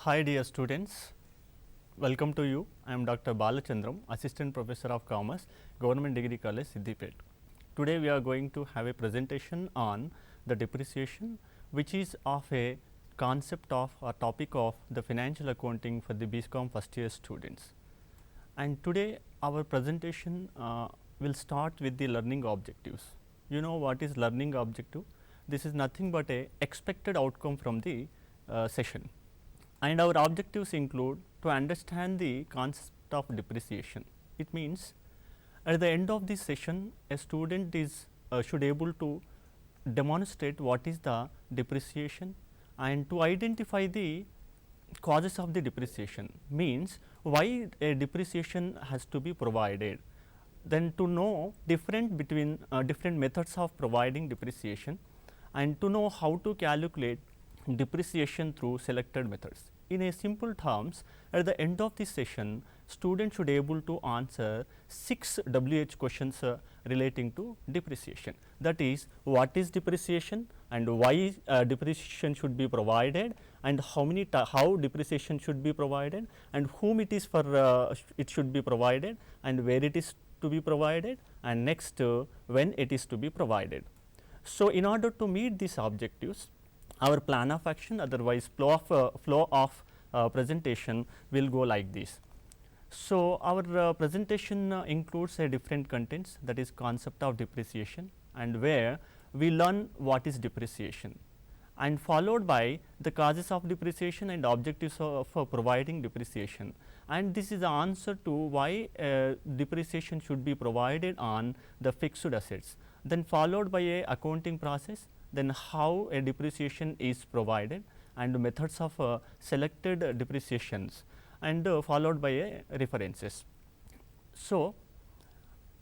Hi dear students, welcome to you. I am Dr. Balachandram, Assistant Professor of Commerce, Government Degree College, Siddipet. Today we are going to have a presentation on the depreciation, which is of a concept of a topic of the financial accounting for the BCom first year students. And today our presentation will start with the learning objectives. You know what is learning objective? This is nothing but a expected outcome from the session. And our objectives include to understand the concept of depreciation. It means at the end of this session a student is should able to demonstrate what is the depreciation and to identify the causes of the depreciation, means why a depreciation has to be provided, then to know different between different methods of providing depreciation and to know how to calculate depreciation through selected methods. In a simple terms, at the end of this session, students should able to answer 6 WH questions relating to depreciation. That is, what is depreciation and why depreciation should be provided, and how depreciation should be provided, and whom it is for it should be provided, and where it is to be provided, and next when it is to be provided. So, in order to meet these objectives, our plan of action, otherwise flow of presentation will go like this. So, our presentation includes a different contents, that is concept of depreciation, and where we learn what is depreciation, and followed by the causes of depreciation and objectives of providing depreciation, and this is the answer to why depreciation should be provided on the fixed assets, then followed by a accounting process, then how a depreciation is provided and methods of selected depreciations, and followed by references. So,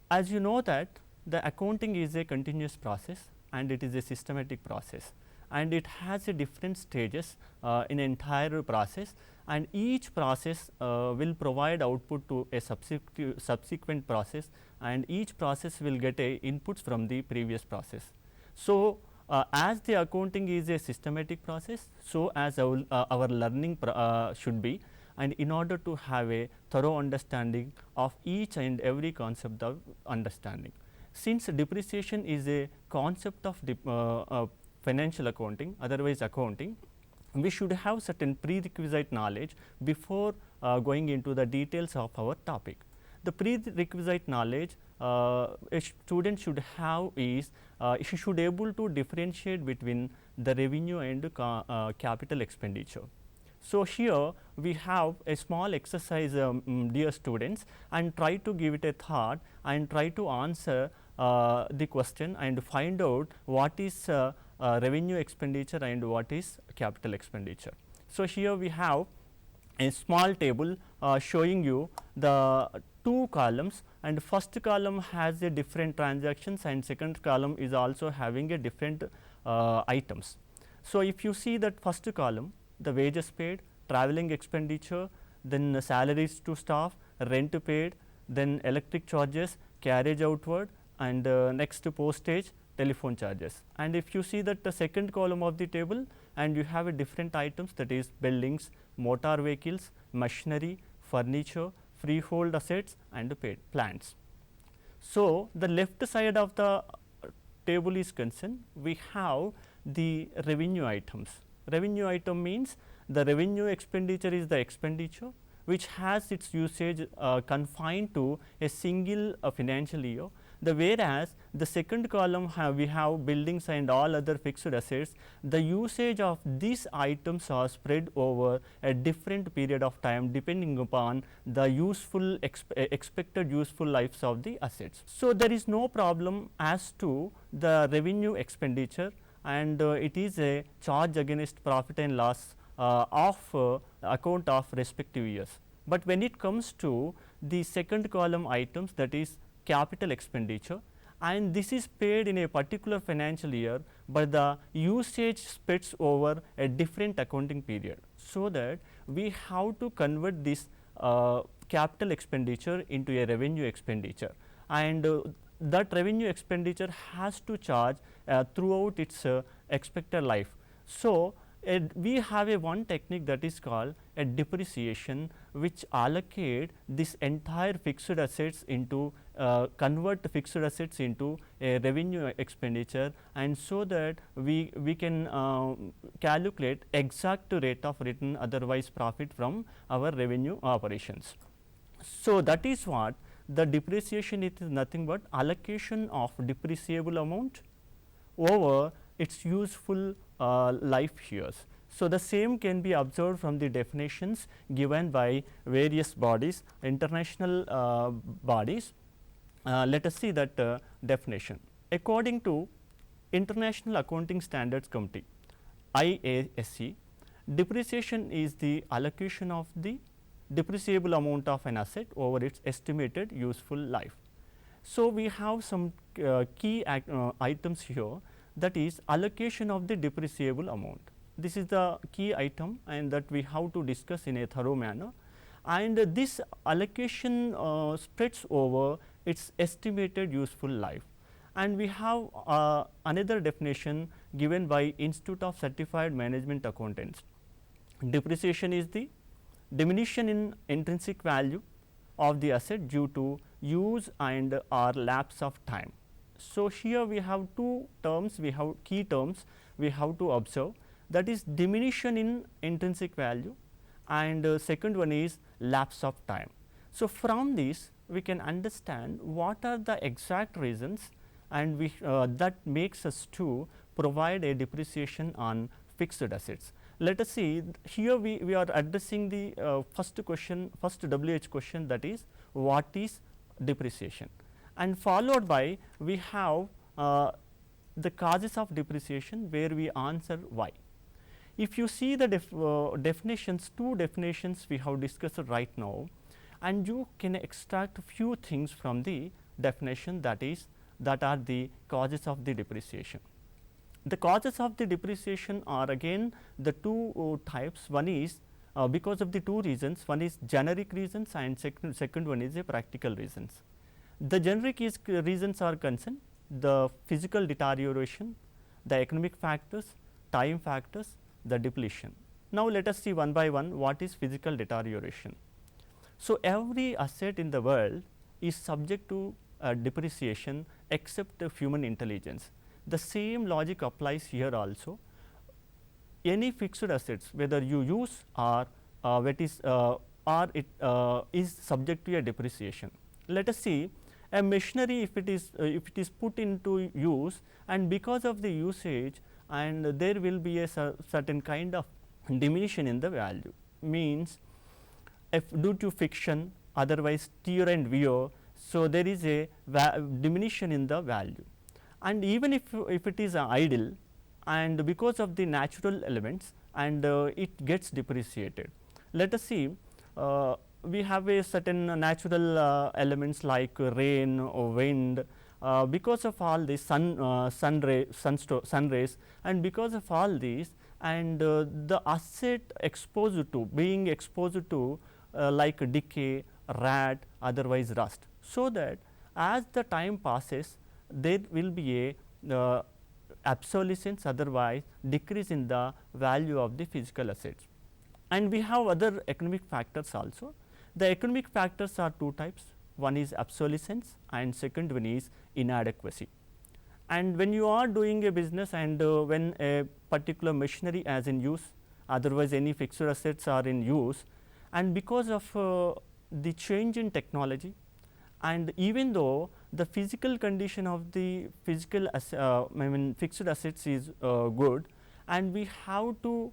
as you know that the accounting is a continuous process and it is a systematic process, and it has a different stages in entire process, and each process will provide output to a subsequent process, and each process will get a inputs from the previous process. So, as the accounting is a systematic process, so as our learning should be, and in order to have a thorough understanding of each and every concept of understanding. Since depreciation is a concept of financial accounting, otherwise accounting, we should have certain prerequisite knowledge before going into the details of our topic. The prerequisite knowledge a student should have is she should able to differentiate between the revenue and capital expenditure. So, here we have a small exercise dear students, and try to give it a thought and try to answer the question and find out what is revenue expenditure and what is capital expenditure. So, here we have a small table showing you the 2 columns, and first column has a different transactions and second column is also having a different items. So, if you see that first column, the wages paid, travelling expenditure, then salaries to staff, rent paid, then electric charges, carriage outward, and next postage, telephone charges. And if you see that the second column of the table, and you have a different items, that is buildings, motor vehicles, machinery, furniture, freehold assets, and paid plants. So, the left side of the table is concerned, we have the revenue items. Revenue item means the revenue expenditure is the expenditure which has its usage confined to a single financial year. Whereas the second column we have buildings and all other fixed assets, the usage of these items are spread over a different period of time depending upon the useful expected useful lives of the assets. So, there is no problem as to the revenue expenditure, and it is a charge against profit and loss of account of respective years. But when it comes to the second column items, that is capital expenditure, and this is paid in a particular financial year, but the usage spreads over a different accounting period. So, that we have to convert this capital expenditure into a revenue expenditure, and that revenue expenditure has to charge throughout its expected life. So, we have a one technique that is called a depreciation, which allocate this entire fixed assets into convert fixed assets into a revenue expenditure, and so that we can calculate exact rate of return, otherwise profit from our revenue operations. So that is what the depreciation is, nothing but allocation of depreciable amount over its useful life years. So the same can be observed from the definitions given by various bodies, international bodies. Let us see that definition. According to International Accounting Standards Committee, IASC, depreciation is the allocation of the depreciable amount of an asset over its estimated useful life. So we have some key items here, that is allocation of the depreciable amount. This is the key item, and that we have to discuss in a thorough manner, and this allocation spreads over its estimated useful life. And we have another definition given by Institute of Certified Management Accountants. Depreciation is the diminution in intrinsic value of the asset due to use and or lapse of time. So here we have two terms, we have key terms we have to observe, that is diminution in intrinsic value, and second one is lapse of time. So from this we can understand what are the exact reasons, and we that makes us to provide a depreciation on fixed assets. Let us see, here we are addressing the first question, first WH question, that is what is depreciation, and followed by we have the causes of depreciation, where we answer why. If you see the definitions, two definitions we have discussed right now, and you can extract few things from the definition, that is that are the causes of the depreciation. The causes of the depreciation are again the two types. One is because of the two reasons, one is generic reasons, and second one is a practical reasons. The generic reasons are concerned the physical deterioration, the economic factors, time factors, the depletion. Now let us see one by one what is physical deterioration. So every asset in the world is subject to depreciation except human intelligence. The same logic applies here also. Any fixed assets, whether you use or it is subject to a depreciation. Let us see a machinery, if it is put into use, and because of the usage, and there will be a certain kind of diminution in the value, means if due to friction, otherwise tear and wear, so there is a diminution in the value. And even if it is idle, and because of the natural elements, and it gets depreciated. Let us see, we have a certain natural elements like rain or wind, because of all the sun rays, and because of all these, and the asset exposed to, being exposed to like decay, rat, otherwise rust. So that as the time passes, there will be a obsolescence, otherwise decrease in the value of the physical assets. And we have other economic factors also. The economic factors are two types, one is obsolescence, and second one is inadequacy. And when you are doing a business, and when a particular machinery is in use, otherwise any fixed assets are in use, and because of the change in technology, and even though the physical condition of the physical fixed assets is good, and we have to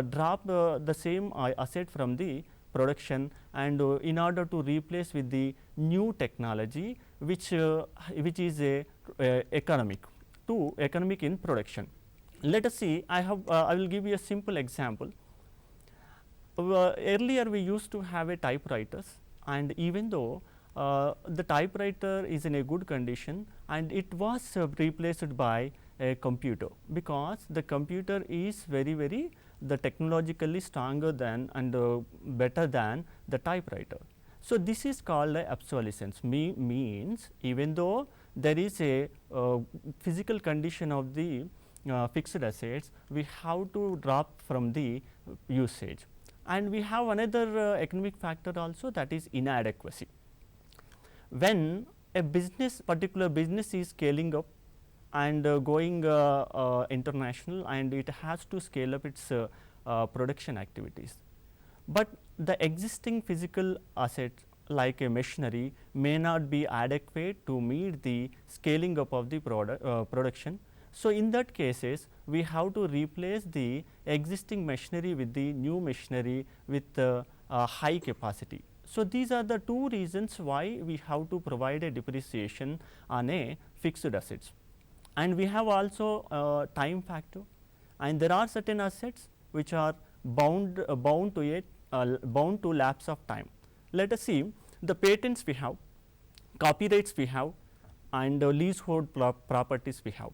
drop the same asset from the production, and in order to replace with the new technology, which is a economic in production. Let us see, I will give you a simple example. Earlier we used to have a typewriters, and even though the typewriter is in a good condition, and it was replaced by a computer, because the computer is very the technologically stronger than and better than the typewriter. So this is called obsolescence. Means even though there is a physical condition of the fixed assets, we have to drop from the usage. And we have another economic factor also, that is inadequacy. When a particular business is scaling up and going international, and it has to scale up its production activities, but the existing physical assets like a machinery may not be adequate to meet the scaling up of the production. So, in that cases, we have to replace the existing machinery with the new machinery with high capacity. So, these are the two reasons why we have to provide a depreciation on a fixed assets. And we have also time factor, and there are certain assets which are bound to lapse of time. Let us see the patents we have, copyrights we have, and leasehold properties we have,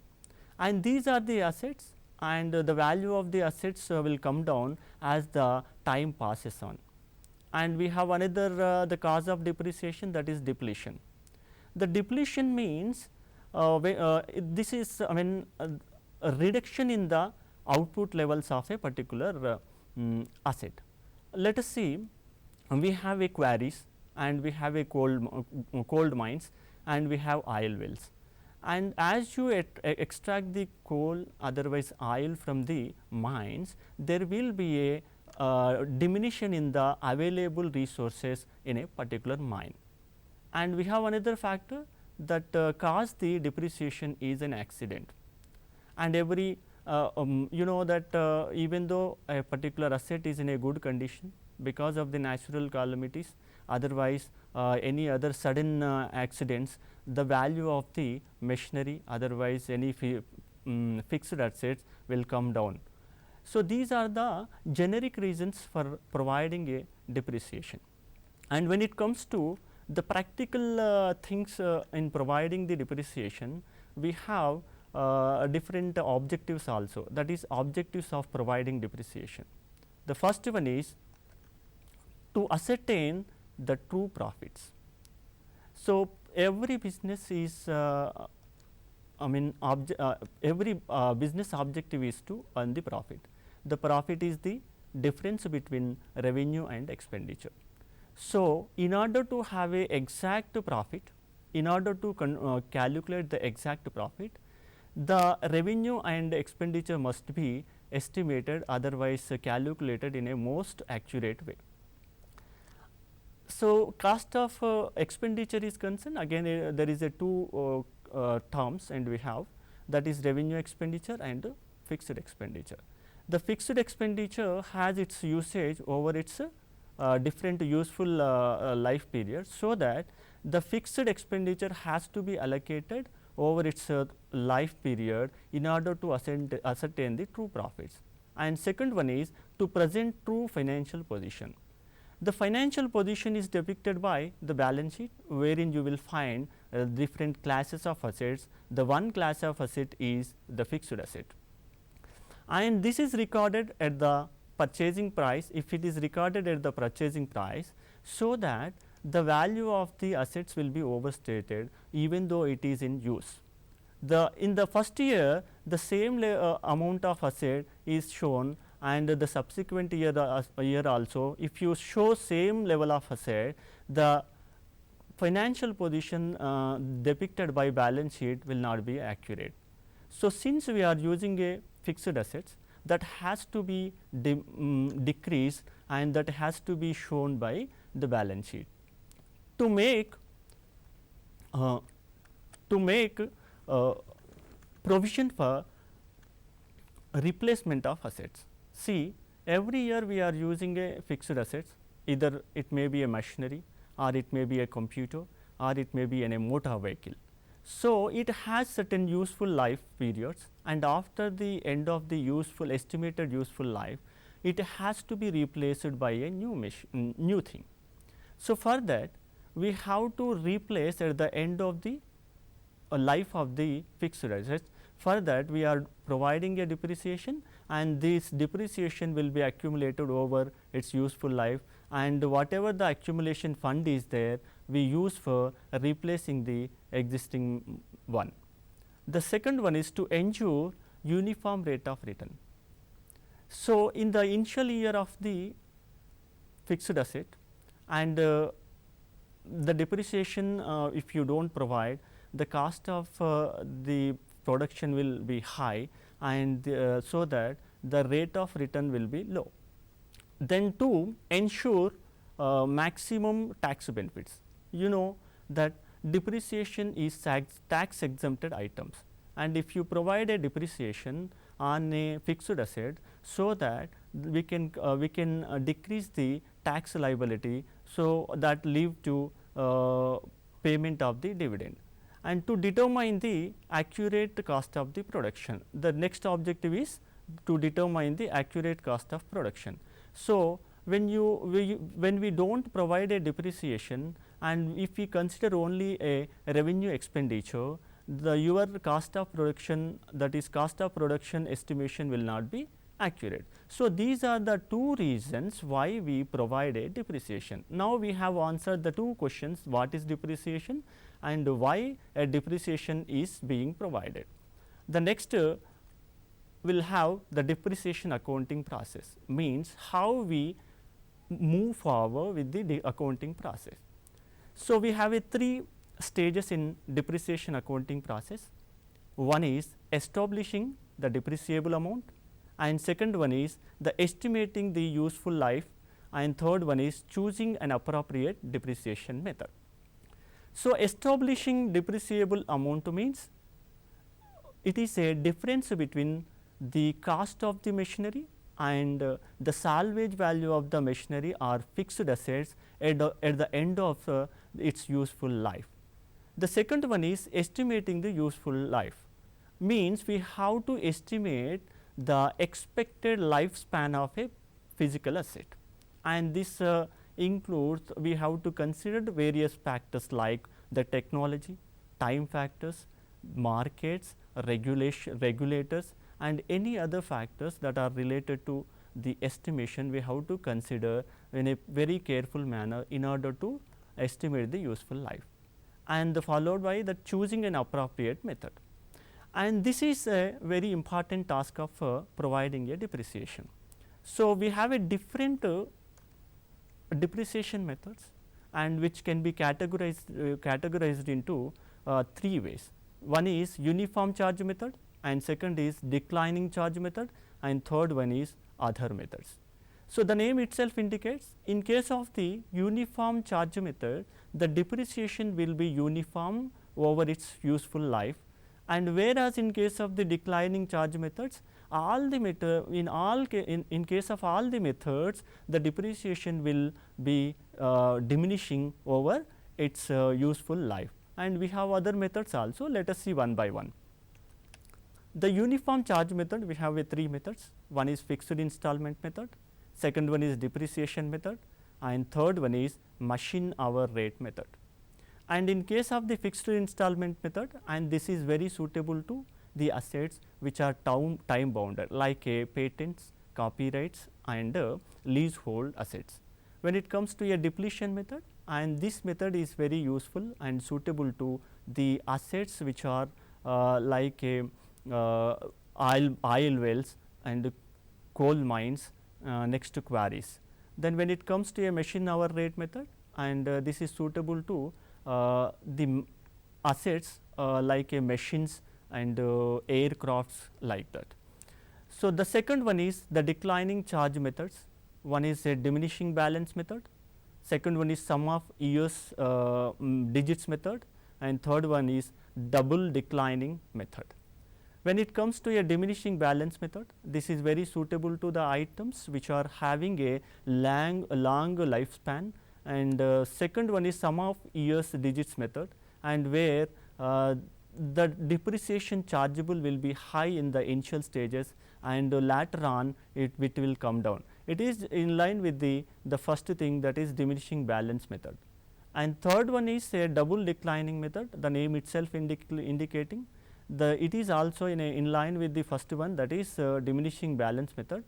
and these are the assets, and the value of the assets will come down as the time passes on. And we have another the cause of depreciation, that is depletion. The depletion means this is a reduction in the output levels of a particular asset. Let us see, we have a quarries, and we have a coal mines, and we have oil wells, and as you extract the coal, otherwise oil from the mines, there will be a diminution in the available resources in a particular mine. And we have another factor that cause the depreciation is an accident, and every you know that even though a particular asset is in a good condition, because of the natural calamities, otherwise any other sudden accidents, the value of the machinery, otherwise any fixed assets will come down. So, these are the generic reasons for providing a depreciation. And when it comes to the practical things in providing the depreciation, we have different objectives also, that is objectives of providing depreciation. The first one is to ascertain the true profits. So, every business is every business objective is to earn the profit. The profit is the difference between revenue and expenditure. So, in order to have a exact profit, in order to calculate the exact profit, the revenue and expenditure must be estimated, otherwise calculated in a most accurate way. So, cost of expenditure is concerned, again there is a two terms, and we have, that is revenue expenditure and fixed expenditure. The fixed expenditure has its usage over its different useful life periods, so that the fixed expenditure has to be allocated over its life period in order to ascertain the true profits. And second one is to present true financial position. The financial position is depicted by the balance sheet, wherein you will find different classes of assets. The one class of asset is the fixed asset, and this is recorded at the purchasing price, if it is recorded at the purchasing price, so that the value of the assets will be overstated even though it is in use. In the first year, the same amount of asset is shown, and the subsequent year also, if you show same level of asset, the financial position depicted by balance sheet will not be accurate. So, since we are using a fixed assets, that has to be decreased, and that has to be shown by the balance sheet. To make provision for replacement of assets. See, every year we are using a fixed assets, either it may be a machinery, or it may be a computer, or it may be in a motor vehicle. So, it has certain useful life periods, and after the end of the estimated useful life, it has to be replaced by a new thing. So, for that we have to replace at the end of the life of the fixed assets. For that we are providing a depreciation, and this depreciation will be accumulated over its useful life, and whatever the accumulation fund is there, we use for replacing the existing one. The second one is to ensure uniform rate of return. So, in the initial year of the fixed asset and the depreciation, if you do not provide, the cost of the production will be high, and so that the rate of return will be low. Then to ensure maximum tax benefits, you know that depreciation is tax exempted items, and if you provide a depreciation on a fixed asset, so that we can decrease the tax liability, so that lead to payment of the dividend. And to determine the accurate cost of the production, the next objective is to determine the accurate cost of production. So, when we do not provide a depreciation, and if we consider only a revenue expenditure, your cost of production, that is cost of production estimation, will not be accurate. So, these are the two reasons why we provide a depreciation. Now, we have answered the two questions, what is depreciation and why a depreciation is being provided. The next will have the depreciation accounting process, means how we move forward with the accounting process. So, we have 3 stages in depreciation accounting process. One is establishing the depreciable amount, and second one is the estimating the useful life, and third one is choosing an appropriate depreciation method. So, establishing depreciable amount means it is a difference between the cost of the machinery and the salvage value of the machinery or fixed assets at the end of its useful life. The second one is estimating the useful life, means we have to estimate the expected lifespan of a physical asset, and this includes we have to consider various factors like the technology, time factors, markets, regulators, and any other factors that are related to the estimation we have to consider in a very careful manner in order to estimate the useful life, and followed by the choosing an appropriate method. And this is a very important task of providing a depreciation. So, we have a different depreciation methods, and which can be categorized into 3 ways. One is uniform charge method, and second is declining charge method, and third one is other methods. So, the name itself indicates, in case of the uniform charge method, the depreciation will be uniform over its useful life, and whereas in case of the declining charge methods, all the in case of all the methods, the depreciation will be diminishing over its useful life, and we have other methods also. Let us see one by one. The uniform charge method, we have 3 methods. One is fixed installment method, second one is depreciation method, and third one is machine hour rate method. And in case of the fixed installment method, and this is very suitable to the assets which are time bounded, like patents, copyrights, and leasehold assets. When it comes to a depletion method, and this method is very useful and suitable to the assets which are like oil wells and coal mines next to quarries. Then when it comes to a machine hour rate method, and this is suitable to the assets like machines and aircrafts like that. So, the second one is the declining charge methods. One is a diminishing balance method, second one is sum of years digits method, and third one is double declining method. When it comes to a diminishing balance method, this is very suitable to the items which are having a long lifespan, and second one is sum of years digits method, and where the depreciation chargeable will be high in the initial stages, and later on it will come down. It is in line with the first thing, that is diminishing balance method. And third one is a double declining method, the name itself indicating it is also in line with the first one, that is diminishing balance method.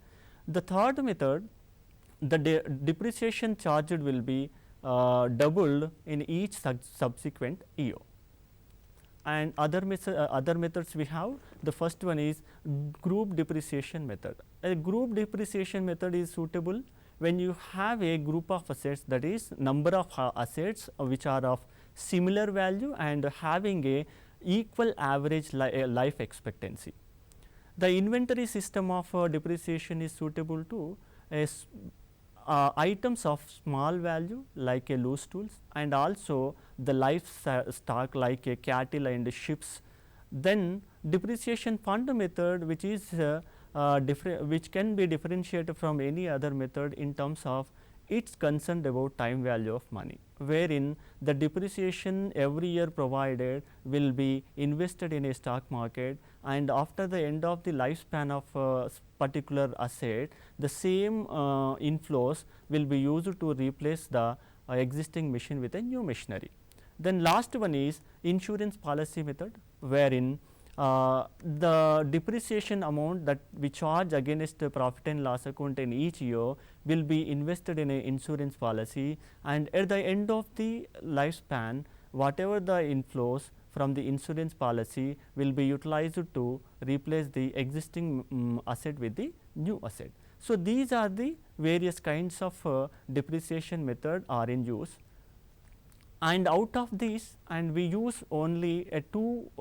The third method, the depreciation charged will be doubled in each subsequent year. and other methods we have. The first one is group depreciation method. A group depreciation method is suitable when you have a group of assets, that is number of assets which are of similar value and having a equal average life expectancy. The inventory system of depreciation is suitable to items of small value like a loose tools, and also the livestock like a cattle and ships. Then depreciation fund method, which is which can be differentiated from any other method in terms of it's concerned about time value of money, wherein the depreciation every year provided will be invested in a stock market, and after the end of the lifespan of particular asset, the same inflows will be used to replace the existing machine with a new machinery. Then last one is insurance policy method, wherein the depreciation amount that we charge against the profit and loss account in each year will be invested in an insurance policy, and at the end of the lifespan, whatever the inflows from the insurance policy will be utilized to replace the existing asset with the new asset. So, these are the various kinds of depreciation method are in use, and out of these, and we use only a two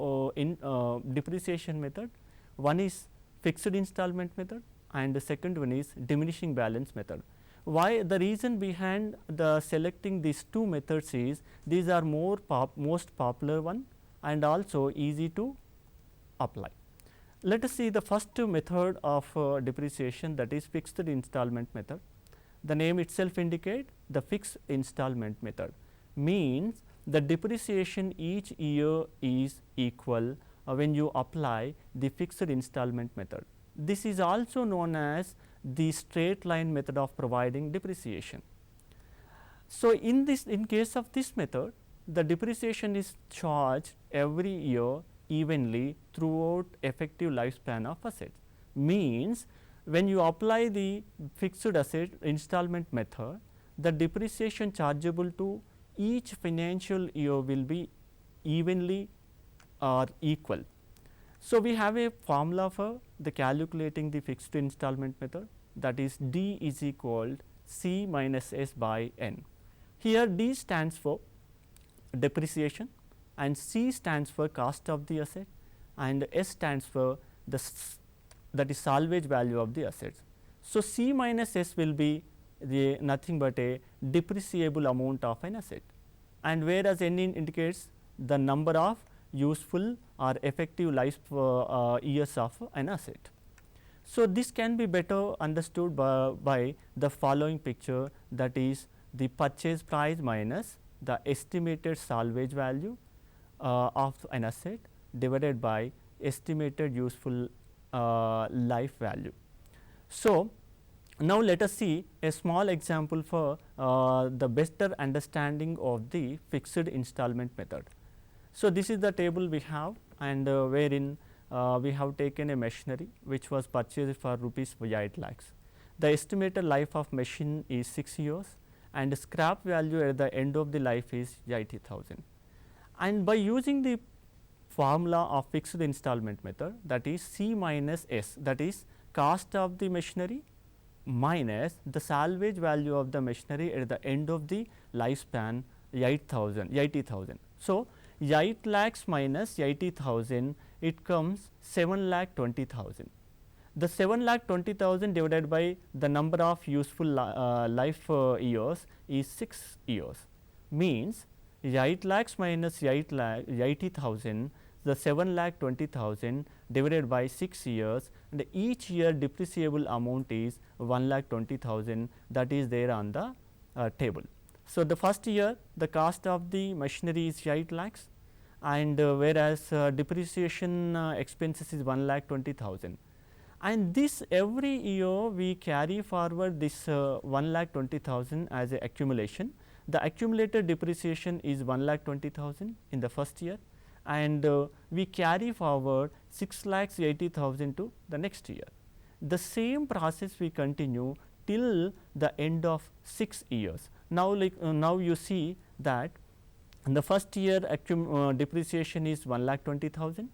depreciation method. One is fixed installment method and the second one is diminishing balance method. Why? The reason behind the selecting these two methods is these are most popular one and also easy to apply. Let us see the first method of depreciation, that is fixed installment method. The name itself indicate the fixed installment method means the depreciation each year is equal when you apply the fixed installment method. This is also known as the straight line method of providing depreciation. So, in case of this method, the depreciation is charged every year evenly throughout effective lifespan of assets. Means when you apply the fixed asset installment method, the depreciation chargeable to each financial year will be evenly or equal. So, we have a formula for the calculating the fixed installment method, that is D is equal C minus S by N. Here D stands for depreciation and C stands for cost of the asset and S stands for that is salvage value of the assets. So, C minus S will be the nothing but a depreciable amount of an asset, and whereas N indicates the number of useful or effective life years of an asset. So, this can be better understood by the following picture, that is the purchase price minus the estimated salvage value of an asset divided by estimated useful life value. So, now let us see a small example for the better understanding of the fixed installment method. So, this is the table we have, and wherein we have taken a machinery which was purchased for rupees 8 lakhs. The estimated life of machine is 6 years and scrap value at the end of the life is 80,000. And by using the formula of fixed installment method, that is C minus S, that is cost of the machinery minus the salvage value of the machinery at the end of the lifespan 80,000. So, 8 lakhs minus 80,000, it comes 7,20,000. The 7,20,000 divided by the number of useful life years is 6 years, means 8 lakhs minus 80,000, the 7,20,000 divided by 6 years, and each year depreciable amount is 1,20,000, that is there on the table. So, the first year the cost of the machinery is 8 lakhs and whereas depreciation expenses is 1,20,000, and this every year we carry forward this 1,20,000 as a accumulation. The accumulated depreciation is 1,20,000 in the first year, and we carry forward 6,80,000 to the next year. The same process we continue till the end of 6 years. Now, now you see that In the first year depreciation is 1,20,000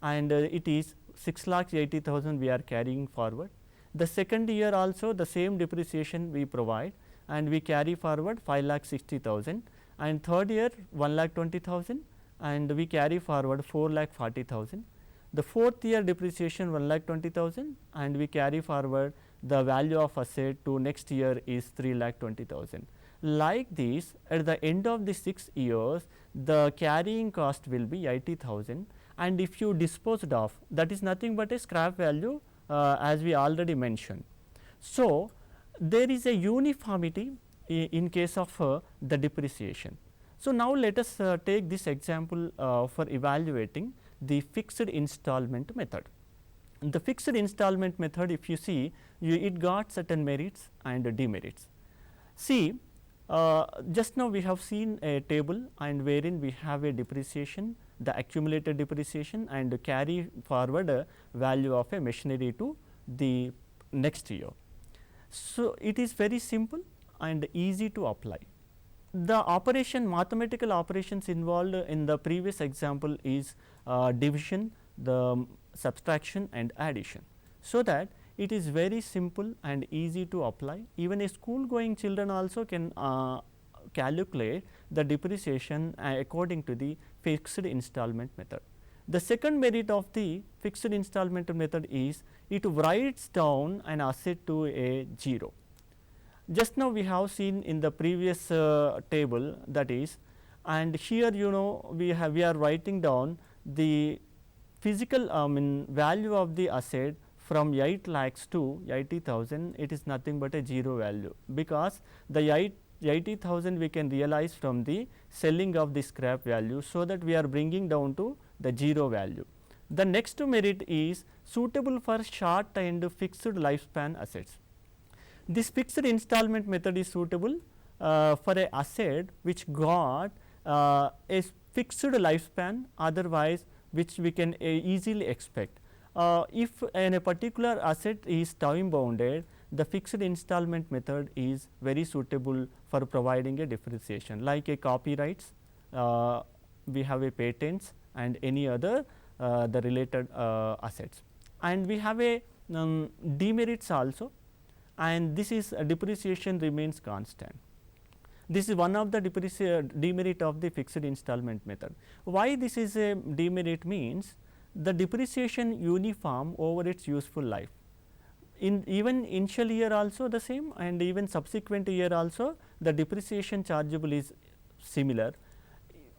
and it is 6,80,000 we are carrying forward. The second year also the same depreciation we provide and we carry forward 5,60,000, and third year 1,20,000 and we carry forward 4,40,000. The fourth year depreciation 1,20,000 and we carry forward the value of asset to next year is 3,20,000. Like this, at the end of the 6 years the carrying cost will be 80,000, and if you disposed of, that is nothing but a scrap value as we already mentioned. So, there is a uniformity in case of the depreciation. So, now let us take this example for evaluating the fixed installment method. The fixed installment method, if you see, it got certain merits and demerits. See, just now we have seen a table and wherein we have a depreciation, the accumulated depreciation, and carry forward a value of a machinery to the next year. So, it is very simple and easy to apply. The mathematical operations involved in the previous example is division, the subtraction and addition. So, that it is very simple and easy to apply. Even a school going children also can calculate the depreciation according to the fixed installment method. The second merit of the fixed installment method is it writes down an asset to a 0. Just now we have seen in the previous table, that is, and here we are writing down the physical value of the asset from 8 lakhs to 80,000. It is nothing but a 0 value, because the 80,000 we can realize from the selling of the scrap value. So, that we are bringing down to the 0 value. The next merit is suitable for short and fixed lifespan assets. This fixed installment method is suitable for a asset which got a fixed lifespan, otherwise which we can easily expect. If in a particular asset is time bounded, the fixed installment method is very suitable for providing a depreciation, like a copyrights, we have a patents and any other the related assets. And we have a demerits also, and this is depreciation remains constant. This is one of the demerit of the fixed installment method. Why this is a demerit means the depreciation uniform over its useful life. In even initial year also the same, and even subsequent year also the depreciation chargeable is similar.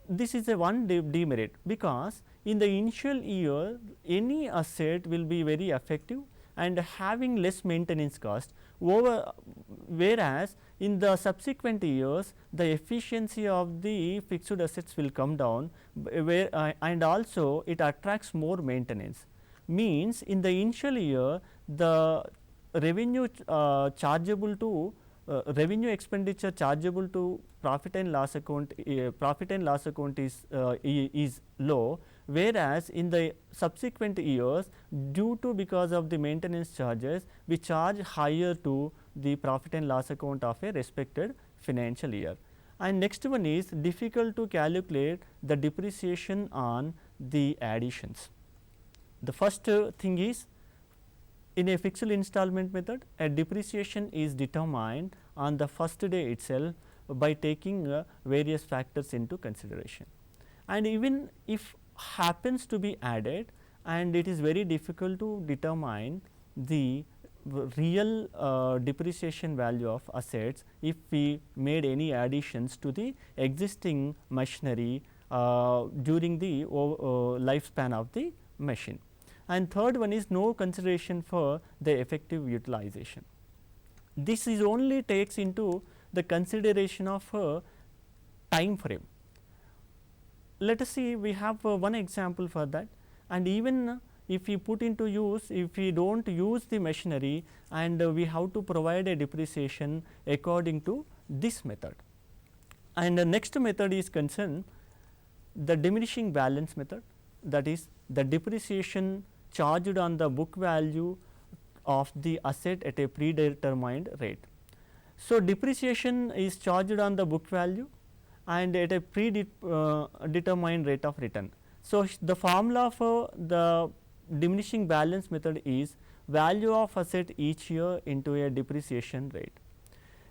This is a one demerit, because in the initial year any asset will be very effective and having less maintenance cost, whereas in the subsequent years the efficiency of the fixed assets will come down, and also it attracts more maintenance. Means in the initial year the revenue chargeable to revenue expenditure chargeable to profit and loss account is low, whereas in the subsequent years due to because of the maintenance charges we charge higher to the profit and loss account of a respected financial year. And next one is difficult to calculate the depreciation on the additions. The first thing is, in a fixed installment method, a depreciation is determined on the first day itself by taking various factors into consideration. And even if happens to be added, and it is very difficult to determine the real depreciation value of assets if we made any additions to the existing machinery during the lifespan of the machine. And third one is no consideration for the effective utilization. This is only takes into the consideration of time frame. Let us see, we have one example for that, and even if we put into use, if we do not use the machinery, and we have to provide a depreciation according to this method. And the next method is concerned the diminishing balance method, that is the depreciation charged on the book value of the asset at a predetermined rate. So, depreciation is charged on the book value, and at a predetermined rate of return. So, the formula for the diminishing balance method is value of asset each year into a depreciation rate.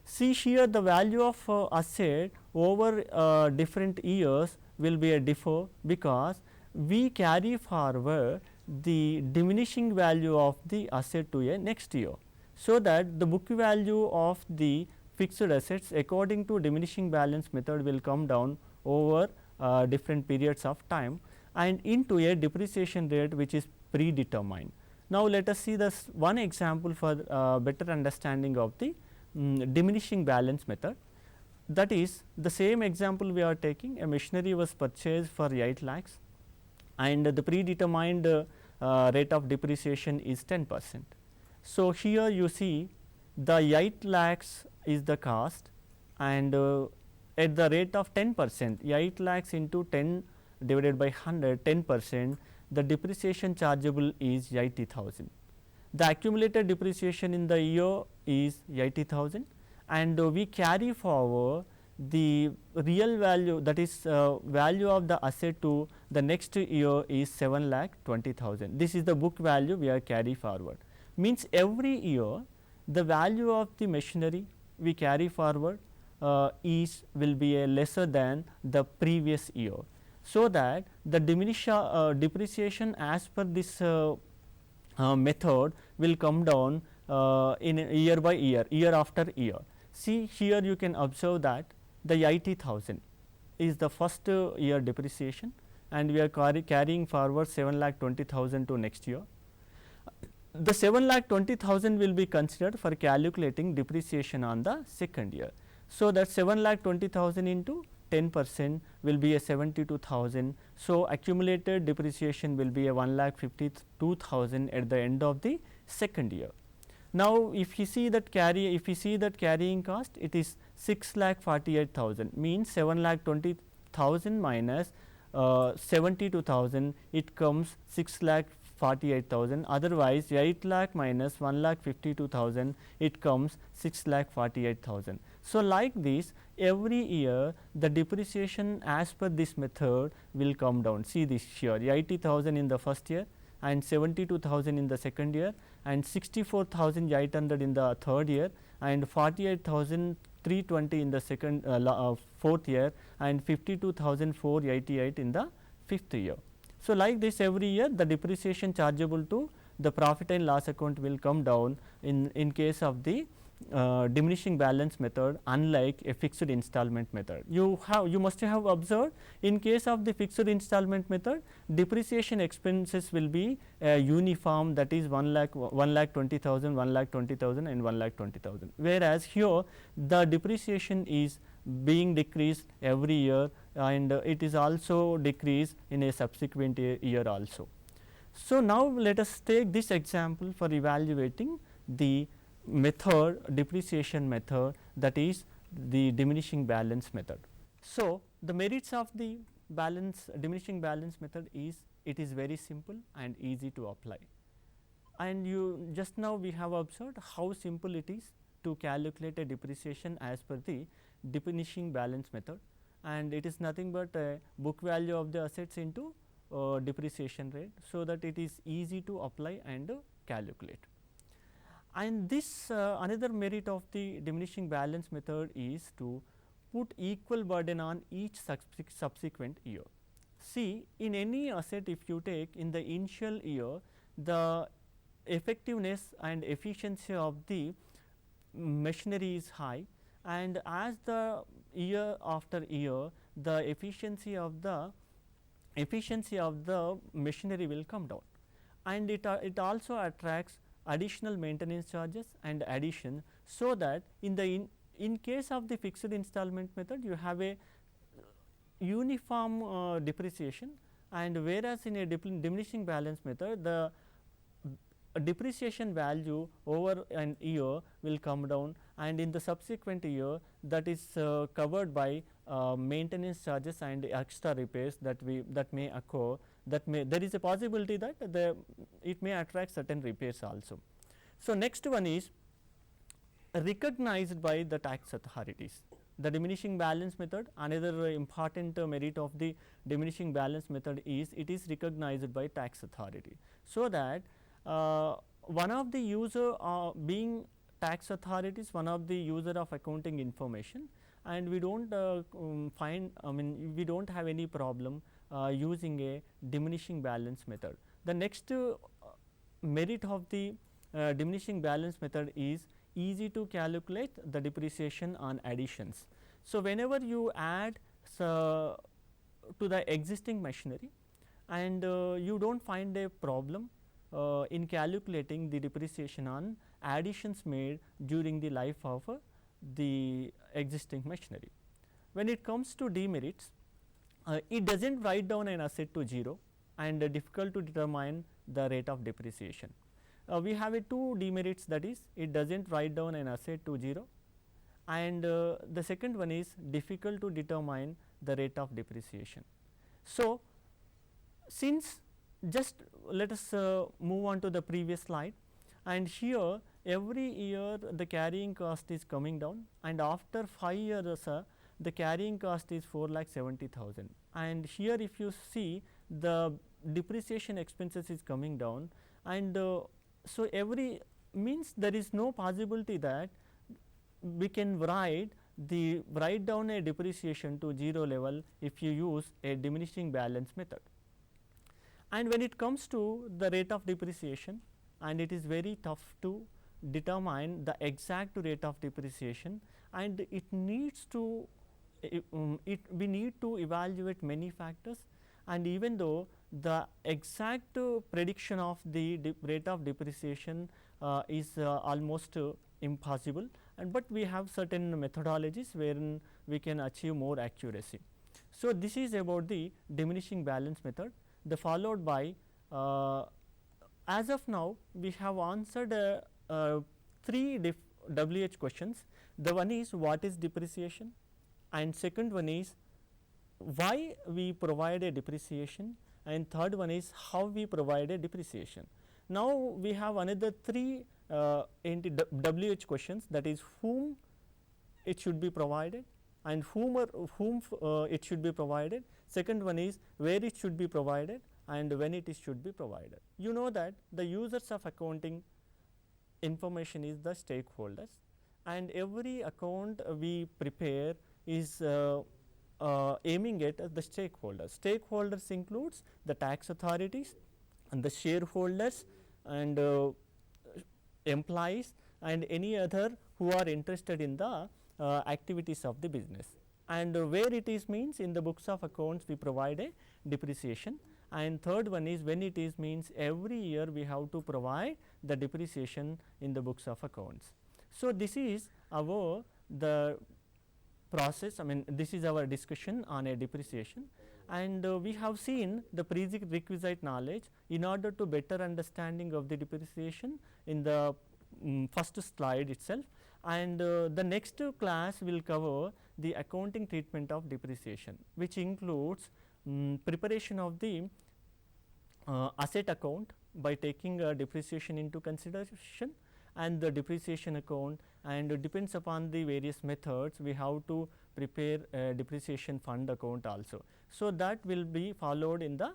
See here, the value of asset over different years will be a differ, because we carry forward the diminishing value of the asset to a next year. So, that the book value of the fixed assets according to diminishing balance method will come down over different periods of time and into a depreciation rate which is predetermined. Now, let us see this one example for better understanding of the diminishing balance method. That is, the same example we are taking, a machinery was purchased for 8 lakhs and the predetermined rate of depreciation is 10%. So, here you see the 8 lakhs is the cost, and at the rate of 10%, 8 lakhs into 10 divided by 100, 10%, the depreciation chargeable is 80,000. The accumulated depreciation in the year is 80,000, and we carry forward the real value, that is value of the asset to the next year is 7,20,000. This is the book value we are carry forward. Means every year the value of the machinery we carry forward will be a lesser than the previous year. So, that the depreciation as per this method will come down in year by year, year after year. See here, you can observe that the 80,000 is the first year depreciation, and we are carrying forward 7,20,000 to next year. The 7,20,000 will be considered for calculating depreciation on the second year. So, that 7,20,000 into 10% will be a 72,000. So, accumulated depreciation will be a 1,52,000 at the end of the second year. Now, if you see that carrying cost, it is 6,48,000, means 7,20,000 minus 72,000, it comes 6,48,000. Otherwise, 8 lakh minus 1,52,000, it comes 6,48,000. So, like this, every year the depreciation as per this method will come down. See this here, 80,000 in the first year and 72,000 in the second year and 64,800 in the third year and 48,320 in the fourth year and 52,488 in the fifth year. So, like this, every year the depreciation chargeable to the profit and loss account will come down in case of the diminishing balance method, unlike a fixed installment method. You must have observed, in case of the fixed installment method, depreciation expenses will be uniform, that is 1,20,000, 1,20,000 and 1,20,000. Whereas here the depreciation is being decreased every year, and it is also decreased in a subsequent year also. So, now let us take this example for evaluating the depreciation method, that is the diminishing balance method. So, the merits of the diminishing balance method is, it is very simple and easy to apply, and just now we have observed how simple it is to calculate a depreciation as per the diminishing balance method, and it is nothing but a book value of the assets into depreciation rate. So, that it is easy to apply and calculate. And this another merit of the diminishing balance method is to put equal burden on each subsequent year. See, in any asset, if you take in the initial year, the effectiveness and efficiency of the machinery is high, and as the year after year, the efficiency of the machinery will come down, and it also attracts additional maintenance charges and addition. So, that in case of the fixed installment method, you have a uniform depreciation, and whereas in a diminishing balance method, the depreciation value over an year will come down, and in the subsequent year, that is covered by maintenance charges and extra repairs that may occur. There is a possibility that it may attract certain repairs also. So, next one is recognized by the tax authorities. The diminishing balance method, another important merit of the diminishing balance method is it is recognized by tax authority. So that one of the user being tax authorities, one of the user of accounting information, and we do not find, I mean we do not have any problem using a diminishing balance method. The next merit of the diminishing balance method is easy to calculate the depreciation on additions. So, whenever you add to the existing machinery and you do not find a problem in calculating the depreciation on additions made during the life of the existing machinery. When it comes to demerits, it does not write down an asset to 0 and difficult to determine the rate of depreciation. We have a two demerits, that is it does not write down an asset to 0, and the second one is difficult to determine the rate of depreciation. So, since just let us move on to the previous slide, and here every year the carrying cost is coming down, and after 5 years the carrying cost is 4,70,000, and here if you see the depreciation expenses is coming down, and so every means there is no possibility that we can write down a depreciation to 0 level if you use a diminishing balance method. And when it comes to the rate of depreciation, and it is very tough to determine the exact rate of depreciation, and it needs to we need to evaluate many factors, and even though the exact prediction of the rate of depreciation is almost impossible, and but we have certain methodologies wherein we can achieve more accuracy. So, this is about the diminishing balance method. The followed by as of now we have answered 3 WH questions. The one is what is depreciation, and second one is why we provide a depreciation, and third one is how we provide a depreciation. Now, we have another 3 WH questions, that is whom it should be provided and whom it should be provided. Second one is where it should be provided and when it is should be provided. You know that the users of accounting information is the stakeholders, and every account we prepare is aiming at the stakeholders. Stakeholders includes the tax authorities and the shareholders and employees and any other who are interested in the activities of the business. And where it is means in the books of accounts we provide a depreciation, and third one is when it is means every year we have to provide the depreciation in the books of accounts. So, this is our the process, I mean this is our discussion on a depreciation, and we have seen the prerequisite knowledge in order to better understanding of the depreciation in the first slide itself, and the next class will cover the accounting treatment of depreciation, which includes preparation of the asset account by taking depreciation into consideration, and the depreciation account, and depends upon the various methods we have to prepare a depreciation fund account also. So, that will be followed in the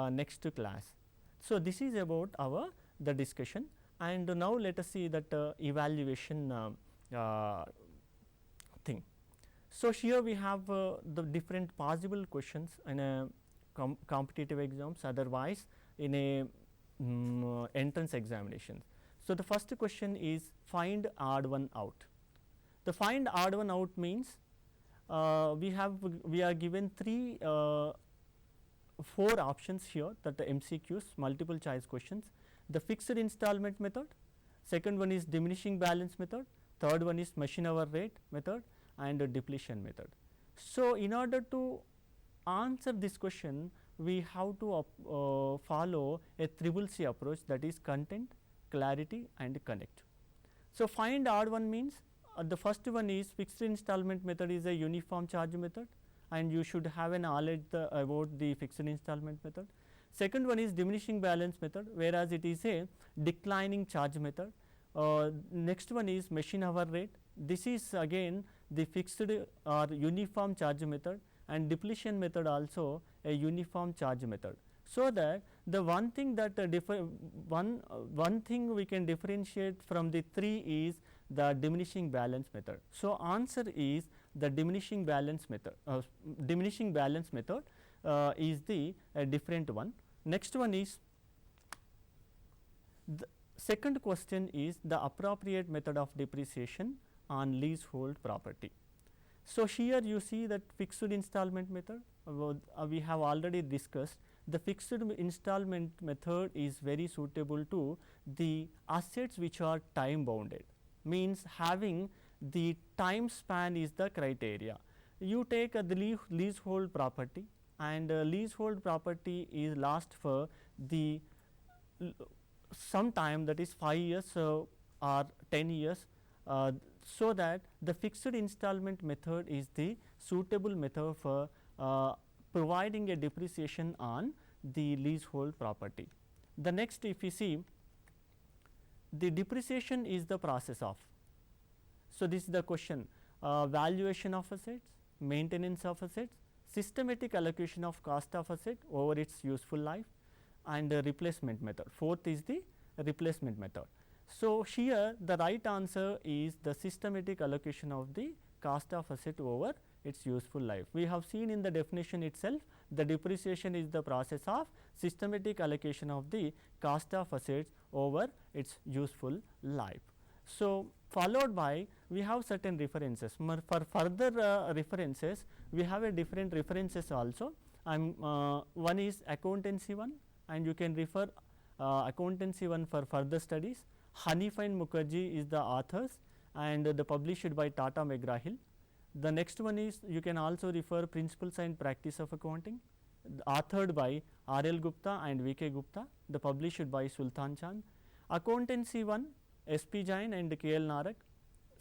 next class. So, this is about our the discussion, and now let us see that evaluation thing. So, here we have the different possible questions in a competitive exams, otherwise in a entrance examinations. So, the first question is find odd one out. The find odd one out means we are given 4 options here, that the MCQs, multiple choice questions. The fixed installment method, second one is diminishing balance method, third one is machine hour rate method, and depletion method. So, in order to answer this question, we have to follow a CCC approach, that is content, clarity and connect. So, find odd one means the first one is fixed installment method is a uniform charge method, and you should have a knowledge about the fixed installment method. Second one is diminishing balance method, whereas it is a declining charge method. Next one is machine hour rate. This is again the fixed or uniform charge method, and depletion method also a uniform charge method. So that the one thing that one thing we can differentiate from the three is the diminishing balance method. So, answer is the diminishing balance method. Diminishing balance method is the different one. Next one is the second question is the appropriate method of depreciation on leasehold property. So, here you see that fixed installment method we have already discussed. The fixed installment method is very suitable to the assets which are time bounded, means having the time span is the criteria. You take the leasehold property, and leasehold property is last for the some time, that is 5 years or 10 years. So that the fixed installment method is the suitable method for providing a depreciation on the leasehold property. The next, if you see, the depreciation is the process of. So, this is the question, valuation of assets, maintenance of assets, systematic allocation of cost of asset over its useful life, and replacement method. Fourth is the replacement method. So, here the right answer is the systematic allocation of the cost of asset over its useful life. We have seen in the definition itself, the depreciation is the process of systematic allocation of the cost of assets over its useful life. So, followed by we have certain references. For further references, we have a different references also. One is accountancy one, and you can refer accountancy one for further studies. Hanifa and Mukherjee is the authors, and the published by Tata McGraw-Hill. The next one is you can also refer Principles and Practice of Accounting, authored by R.L. Gupta and V.K. Gupta, the published by Sultan Chand. Accountancy one, S.P. Jain and K.L. Narak.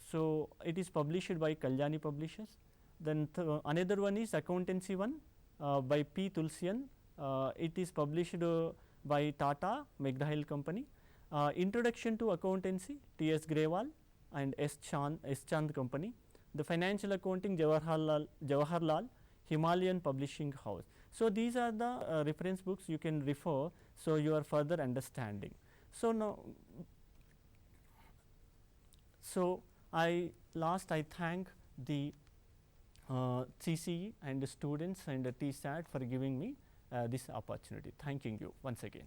So, it is published by Kalyani Publishers. Then another one is Accountancy one by P. Tulsian. It is published by Tata McGraw-Hill Company. Introduction to Accountancy, T.S. Grewal and S. Chand Company. The Financial Accounting, Jawaharlal Himalayan Publishing House. So, these are the reference books you can refer. So, your further understanding. So, now, I thank the CCE and the students and the TSAT for giving me this opportunity. Thanking you once again.